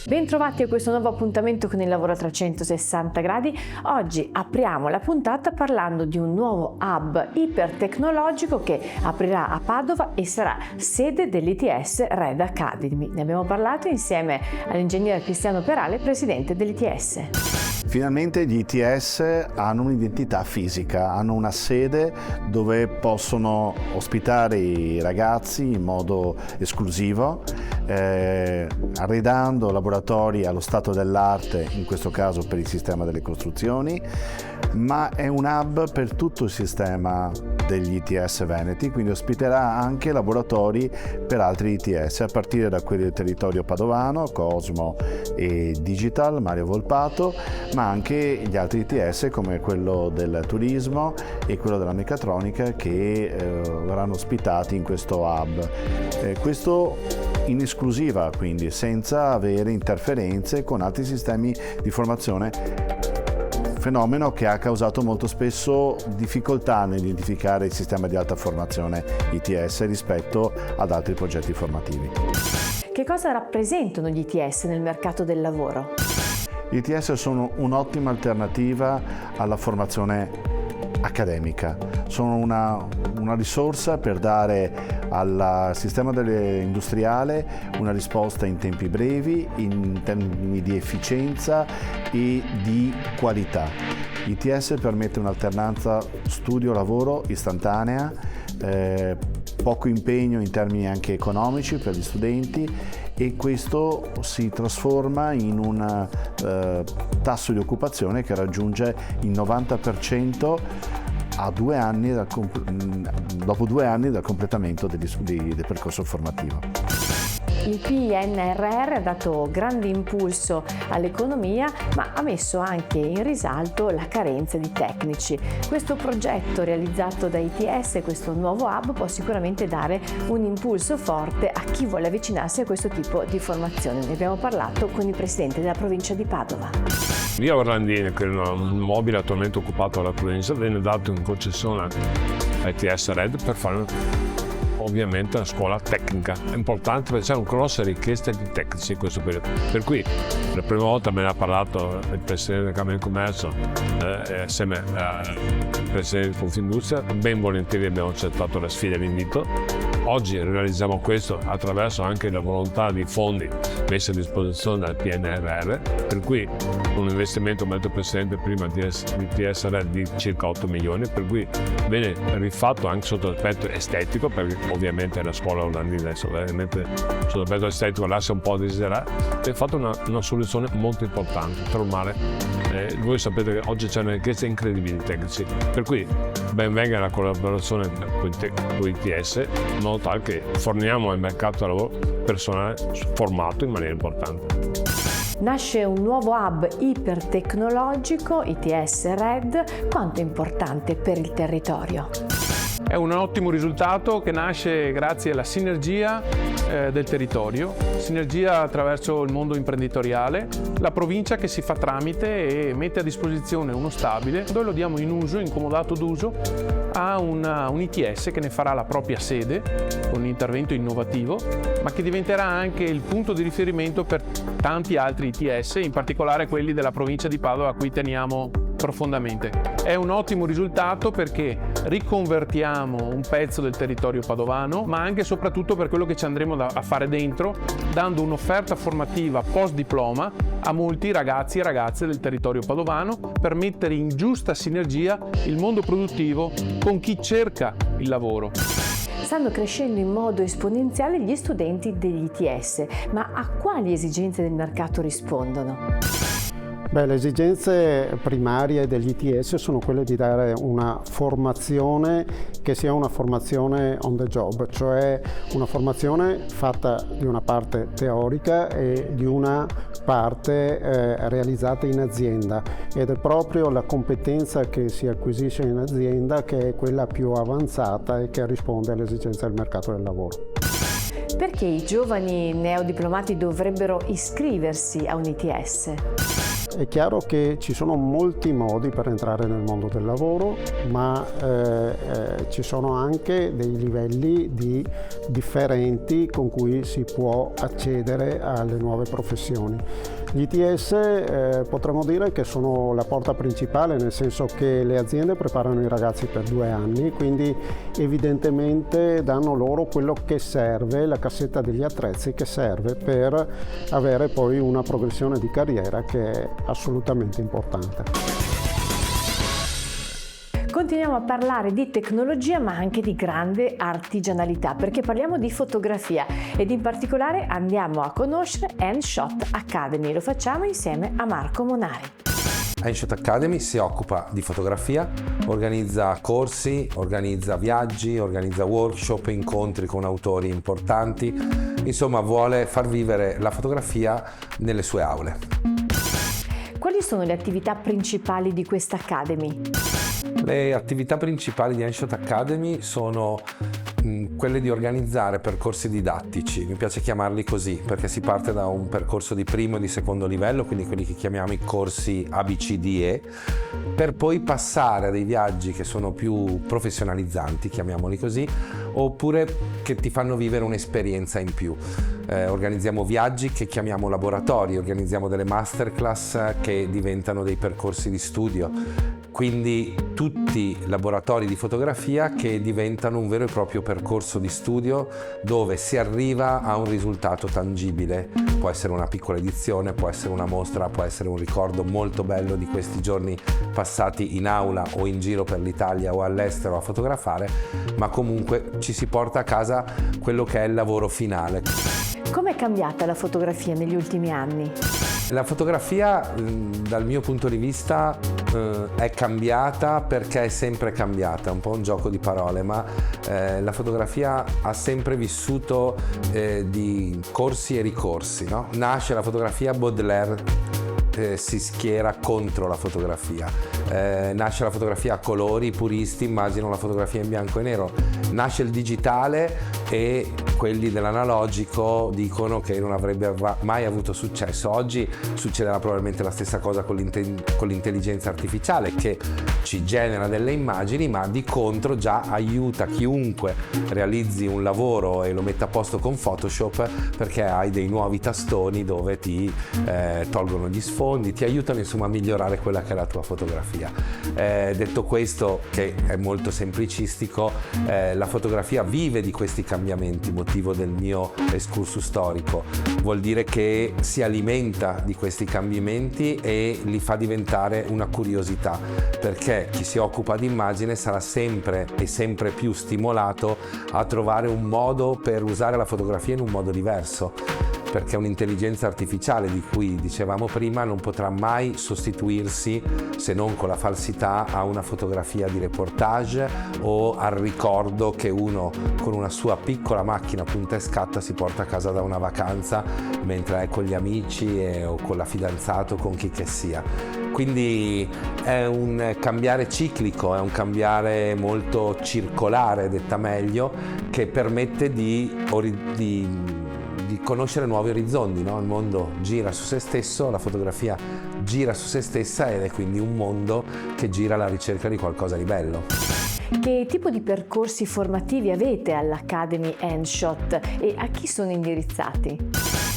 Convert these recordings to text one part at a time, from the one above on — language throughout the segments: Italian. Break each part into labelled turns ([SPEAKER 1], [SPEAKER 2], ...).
[SPEAKER 1] Bentrovati a questo nuovo appuntamento con il lavoro a 360 gradi. Oggi apriamo la puntata parlando di un nuovo hub ipertecnologico che aprirà a Padova e sarà sede dell'ITS Red Academy. Ne abbiamo parlato insieme all'ingegnere Cristiano Perale, presidente dell'ITS.
[SPEAKER 2] Finalmente gli ITS hanno un'identità fisica, hanno una sede dove possono ospitare i ragazzi in modo esclusivo, arredando laboratori allo stato dell'arte, in questo caso per il sistema delle costruzioni, ma è un hub per tutto il sistema degli ITS Veneti, quindi ospiterà anche laboratori per altri ITS, a partire da quelli del territorio padovano, Cosmo e Digital, Mario Volpato, ma anche gli altri ITS come quello del turismo e quello della meccatronica che verranno ospitati in questo hub. Questo in esclusiva, quindi senza avere interferenze con altri sistemi di formazione, fenomeno che ha causato molto spesso difficoltà nell'identificare il sistema di alta formazione ITS rispetto ad altri progetti formativi.
[SPEAKER 1] Che cosa rappresentano gli ITS nel mercato del lavoro?
[SPEAKER 2] Gli ITS sono un'ottima alternativa alla formazione accademica, sono una risorsa per dare al sistema industriale una risposta in tempi brevi, in termini di efficienza e di qualità. L'ITS permette un'alternanza studio-lavoro istantanea, poco impegno in termini anche economici per gli studenti, e questo si trasforma in un tasso di occupazione che raggiunge il 90% dopo 2 anni dal completamento del percorso formativo.
[SPEAKER 1] Il PNRR ha dato grande impulso all'economia, ma ha messo anche in risalto la carenza di tecnici. Questo progetto realizzato da ITS, questo nuovo hub, può sicuramente dare un impulso forte a chi vuole avvicinarsi a questo tipo di formazione. Ne abbiamo parlato con il presidente della provincia di Padova.
[SPEAKER 3] Via Orlandini, che è un mobile attualmente occupato dalla provincia, viene dato in concessione a ITS Red per fare ovviamente una scuola tecnica. È importante perché c'è una grossa richiesta di tecnici in questo periodo. Per cui la prima volta me ne ha parlato il presidente della Camera di Commercio assieme al presidente di Confindustria. Ben volentieri abbiamo accettato la sfida e l'invito. Oggi realizziamo questo attraverso anche la volontà di fondi messi a disposizione dal PNRR, per cui un investimento, come ha detto il Presidente prima, di ITS Red di circa 8 milioni, per cui viene rifatto anche sotto l'aspetto estetico, perché ovviamente la scuola Orlandini adesso veramente sotto l'aspetto estetico lascia un po' a desiderare, è fatta una soluzione molto importante, trasformare. Voi sapete che oggi c'è una richiesta incredibile di tecnici, per cui ben venga la collaborazione con ITS, in modo tale che forniamo al mercato del lavoro personale formato in maniera importante.
[SPEAKER 1] Nasce un nuovo hub ipertecnologico, ITS Red, quanto importante per il territorio.
[SPEAKER 4] È un ottimo risultato che nasce grazie alla sinergia del territorio, sinergia attraverso il mondo imprenditoriale, la provincia che si fa tramite e mette a disposizione uno stabile dove lo diamo in uso, in comodato d'uso, a un ITS che ne farà la propria sede con un intervento innovativo, ma che diventerà anche il punto di riferimento per tanti altri ITS, in particolare quelli della provincia di Padova a cui teniamo profondamente. È un ottimo risultato perché riconvertiamo un pezzo del territorio padovano, ma anche e soprattutto per quello che ci andremo a fare dentro, dando un'offerta formativa post diploma a molti ragazzi e ragazze del territorio padovano per mettere in giusta sinergia il mondo produttivo con chi cerca il lavoro.
[SPEAKER 1] Stanno crescendo in modo esponenziale gli studenti degli ITS, ma a quali esigenze del mercato rispondono?
[SPEAKER 5] Le esigenze primarie degli ITS sono quelle di dare una formazione che sia una formazione on the job, cioè una formazione fatta di una parte teorica e di una parte realizzata in azienda, ed è proprio la competenza che si acquisisce in azienda che è quella più avanzata e che risponde alle esigenze del mercato del lavoro.
[SPEAKER 1] Perché i giovani neodiplomati dovrebbero iscriversi a un ITS?
[SPEAKER 5] È chiaro che ci sono molti modi per entrare nel mondo del lavoro, ma ci sono anche dei livelli differenti con cui si può accedere alle nuove professioni. Gli ITS potremmo dire che sono la porta principale, nel senso che le aziende preparano i ragazzi per 2 anni, quindi evidentemente danno loro quello che serve, la cassetta degli attrezzi che serve per avere poi una progressione di carriera che è assolutamente importante.
[SPEAKER 1] Continuiamo a parlare di tecnologia ma anche di grande artigianalità, perché parliamo di fotografia ed in particolare andiamo a conoscere Handshot Academy. Lo facciamo insieme a Marco Monari.
[SPEAKER 6] Handshot Academy si occupa di fotografia, organizza corsi, organizza viaggi, organizza workshop, incontri con autori importanti, insomma vuole far vivere la fotografia nelle sue aule.
[SPEAKER 1] Quali sono le attività principali di questa Academy?
[SPEAKER 6] Le attività principali di Handshot Academy sono quelle di organizzare percorsi didattici, mi piace chiamarli così perché si parte da un percorso di primo e di secondo livello, quindi quelli che chiamiamo i corsi ABCDE, per poi passare a dei viaggi che sono più professionalizzanti, chiamiamoli così, oppure che ti fanno vivere un'esperienza in più. Organizziamo viaggi che chiamiamo laboratori, organizziamo delle masterclass che diventano dei percorsi di studio, quindi tutti laboratori di fotografia che diventano un vero e proprio percorso di studio dove si arriva a un risultato tangibile. Può essere una piccola edizione, può essere una mostra, può essere un ricordo molto bello di questi giorni passati in aula o in giro per l'Italia o all'estero a fotografare, ma comunque ci si porta a casa quello che è il lavoro finale.
[SPEAKER 1] Com'è cambiata la fotografia negli ultimi anni?
[SPEAKER 6] La fotografia dal mio punto di vista è cambiata perché è sempre cambiata, un po' un gioco di parole, ma la fotografia ha sempre vissuto di corsi e ricorsi, no? Nasce la fotografia, Baudelaire si schiera contro la fotografia, nasce la fotografia a colori, i puristi immaginano la fotografia in bianco e nero, nasce il digitale e quelli dell'analogico dicono che non avrebbe mai avuto successo. Oggi succederà probabilmente la stessa cosa con l'intelligenza artificiale che ci genera delle immagini, ma di contro già aiuta chiunque realizzi un lavoro e lo metta a posto con Photoshop, perché hai dei nuovi tastoni dove ti tolgono gli sfondi, ti aiutano insomma a migliorare quella che è la tua fotografia. Detto questo, che è molto semplicistico, la fotografia vive di questi cambiamenti, motivo del mio excursus storico. Vuol dire che si alimenta di questi cambiamenti e li fa diventare una curiosità, perché chi si occupa di immagine sarà sempre e sempre più stimolato a trovare un modo per usare la fotografia in un modo diverso, perché un'intelligenza artificiale di cui dicevamo prima non potrà mai sostituirsi, se non con la falsità, a una fotografia di reportage o al ricordo che uno con una sua piccola macchina punta e scatta si porta a casa da una vacanza mentre è con gli amici o con la fidanzata o con chi che sia. Quindi è un cambiare ciclico, è un cambiare molto circolare, detta meglio, che permette di conoscere nuovi orizzonti, no? Il mondo gira su se stesso, la fotografia gira su se stessa ed è quindi un mondo che gira alla ricerca di qualcosa di bello.
[SPEAKER 1] Che tipo di percorsi formativi avete all'Academy Handshot e a chi sono indirizzati?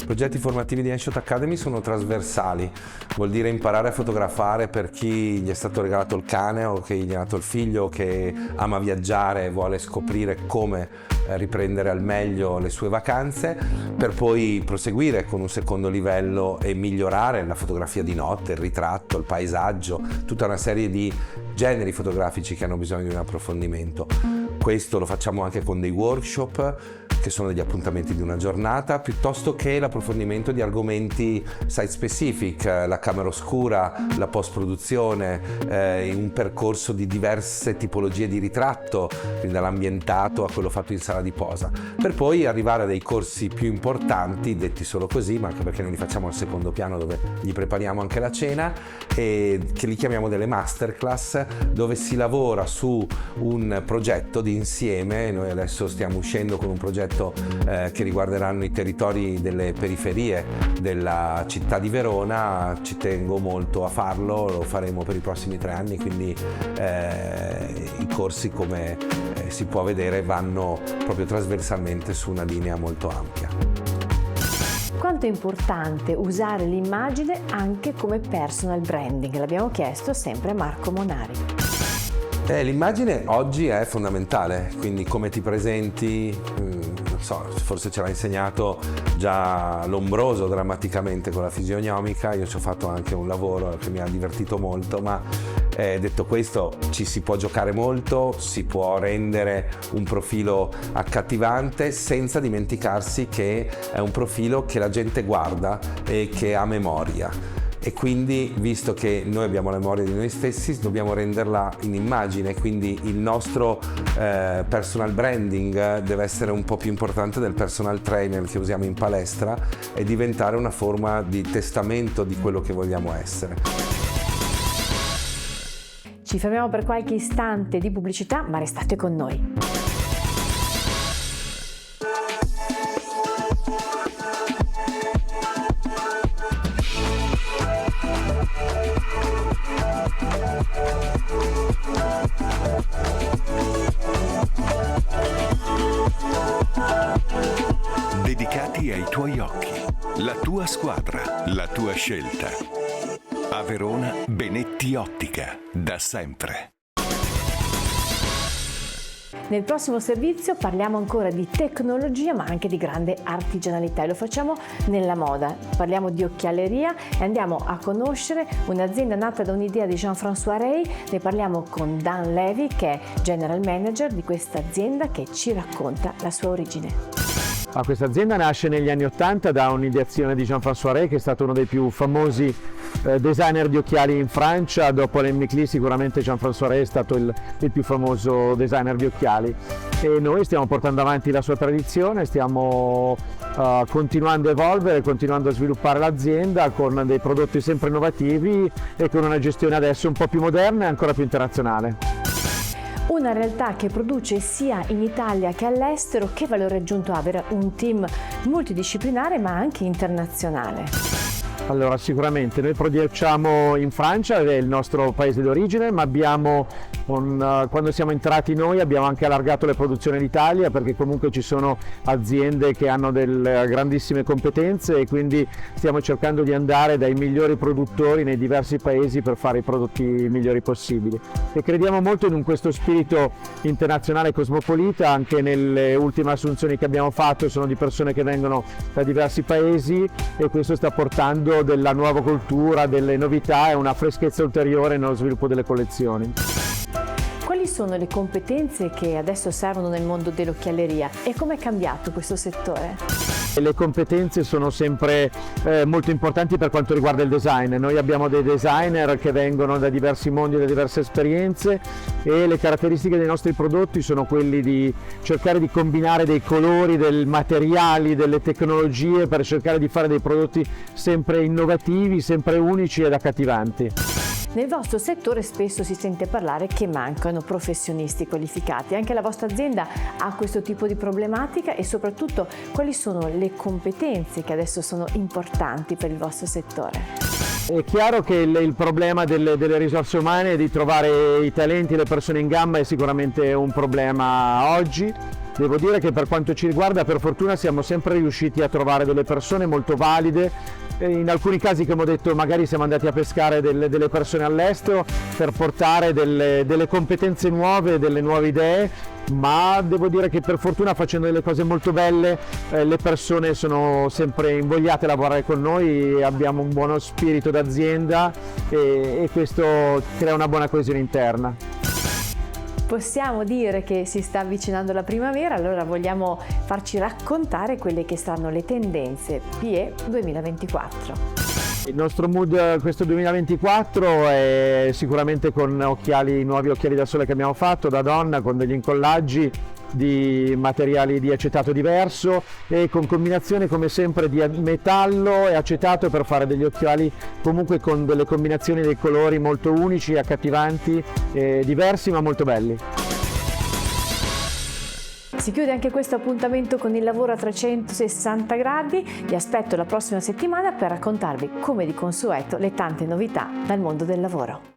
[SPEAKER 6] I progetti formativi di Handshot Academy sono trasversali, vuol dire imparare a fotografare per chi gli è stato regalato il cane o che gli è nato il figlio, che ama viaggiare e vuole scoprire come riprendere al meglio le sue vacanze, per poi proseguire con un secondo livello e migliorare la fotografia di notte, il ritratto, il paesaggio, tutta una serie di generi fotografici che hanno bisogno di un approfondimento. Questo lo facciamo anche con dei workshop che sono degli appuntamenti di una giornata, piuttosto che l'approfondimento di argomenti site specific, la camera oscura, la post-produzione, un percorso di diverse tipologie di ritratto, quindi dall'ambientato a quello fatto in sala di posa, per poi arrivare a dei corsi più importanti, detti solo così, ma anche perché noi li facciamo al secondo piano dove gli prepariamo anche la cena, e che li chiamiamo delle masterclass, dove si lavora su un progetto di insieme. Noi adesso stiamo uscendo con un progetto progetto che riguarderanno i territori delle periferie della città di Verona. Ci tengo molto a farlo, lo faremo per i prossimi 3 anni, quindi i corsi, come si può vedere, vanno proprio trasversalmente su una linea molto ampia.
[SPEAKER 1] Quanto è importante usare l'immagine anche come personal branding? L'abbiamo chiesto sempre a Marco Monari.
[SPEAKER 6] L'immagine oggi è fondamentale, quindi come ti presenti, non so, forse ce l'ha insegnato già Lombroso drammaticamente con la fisionomica. Io ci ho fatto anche un lavoro che mi ha divertito molto, ma detto questo, ci si può giocare molto, si può rendere un profilo accattivante senza dimenticarsi che è un profilo che la gente guarda e che ha memoria. E quindi, visto che noi abbiamo la memoria di noi stessi, dobbiamo renderla in immagine, quindi il nostro personal branding deve essere un po' più importante del personal trainer che usiamo in palestra e diventare una forma di testamento di quello che vogliamo essere.
[SPEAKER 1] Ci fermiamo per qualche istante di pubblicità, ma restate con noi.
[SPEAKER 7] Dedicati ai tuoi occhi, la tua squadra, la tua scelta. A Verona, Benetti Ottica, da sempre.
[SPEAKER 1] Nel prossimo servizio parliamo ancora di tecnologia, ma anche di grande artigianalità, e lo facciamo nella moda. Parliamo di occhialeria e andiamo a conoscere un'azienda nata da un'idea di Jean-François Rey. Ne parliamo con Dan Levy, che è General Manager di questa azienda, che ci racconta la sua origine.
[SPEAKER 8] Questa azienda nasce negli anni '80 da un'ideazione di Jean-François Rey, che è stato uno dei più famosi designer di occhiali in Francia. Dopo Len Micli sicuramente Jean-François Rey è stato il più famoso designer di occhiali, e noi stiamo portando avanti la sua tradizione, stiamo continuando a evolvere, continuando a sviluppare l'azienda con dei prodotti sempre innovativi e con una gestione adesso un po' più moderna e ancora più internazionale.
[SPEAKER 1] Una realtà che produce sia in Italia che all'estero. Che valore aggiunto ha avere un team multidisciplinare ma anche internazionale?
[SPEAKER 8] Allora, sicuramente noi produciamo in Francia, è il nostro paese d'origine, ma abbiamo quando siamo entrati noi abbiamo anche allargato le produzioni in Italia, perché comunque ci sono aziende che hanno delle grandissime competenze, e quindi stiamo cercando di andare dai migliori produttori nei diversi paesi per fare i prodotti migliori possibili. E crediamo molto in questo spirito internazionale cosmopolita. Anche nelle ultime assunzioni che abbiamo fatto sono di persone che vengono da diversi paesi, e questo sta portando della nuova cultura, delle novità e una freschezza ulteriore nello sviluppo delle collezioni.
[SPEAKER 1] Quali sono le competenze che adesso servono nel mondo dell'occhialeria e come è cambiato questo settore?
[SPEAKER 8] Le competenze sono sempre molto importanti per quanto riguarda il design. Noi abbiamo dei designer che vengono da diversi mondi, da diverse esperienze, e le caratteristiche dei nostri prodotti sono quelli di cercare di combinare dei colori, dei materiali, delle tecnologie per cercare di fare dei prodotti sempre innovativi, sempre unici ed accattivanti.
[SPEAKER 1] Nel vostro settore spesso si sente parlare che mancano professionisti qualificati. Anche la vostra azienda ha questo tipo di problematica, e soprattutto quali sono le competenze che adesso sono importanti per il vostro settore?
[SPEAKER 8] È chiaro che il problema delle risorse umane, di trovare i talenti e le persone in gamba, è sicuramente un problema oggi. Devo dire che per quanto ci riguarda, per fortuna, siamo sempre riusciti a trovare delle persone molto valide. In alcuni casi, come ho detto, magari siamo andati a pescare delle persone all'estero per portare delle competenze nuove, delle nuove idee, ma devo dire che per fortuna, facendo delle cose molto belle, le persone sono sempre invogliate a lavorare con noi, abbiamo un buono spirito d'azienda e questo crea una buona coesione interna.
[SPEAKER 1] Possiamo dire che si sta avvicinando la primavera, allora vogliamo farci raccontare quelle che saranno le tendenze PE 2024.
[SPEAKER 8] Il nostro mood questo 2024 è sicuramente con nuovi occhiali da sole che abbiamo fatto da donna, con degli incollaggi di materiali di acetato diverso e con combinazione, come sempre, di metallo e acetato, per fare degli occhiali comunque con delle combinazioni dei colori molto unici, accattivanti, diversi ma molto belli.
[SPEAKER 1] Si chiude anche questo appuntamento con il lavoro a 360 gradi. Vi aspetto la prossima settimana per raccontarvi, come di consueto, le tante novità dal mondo del lavoro.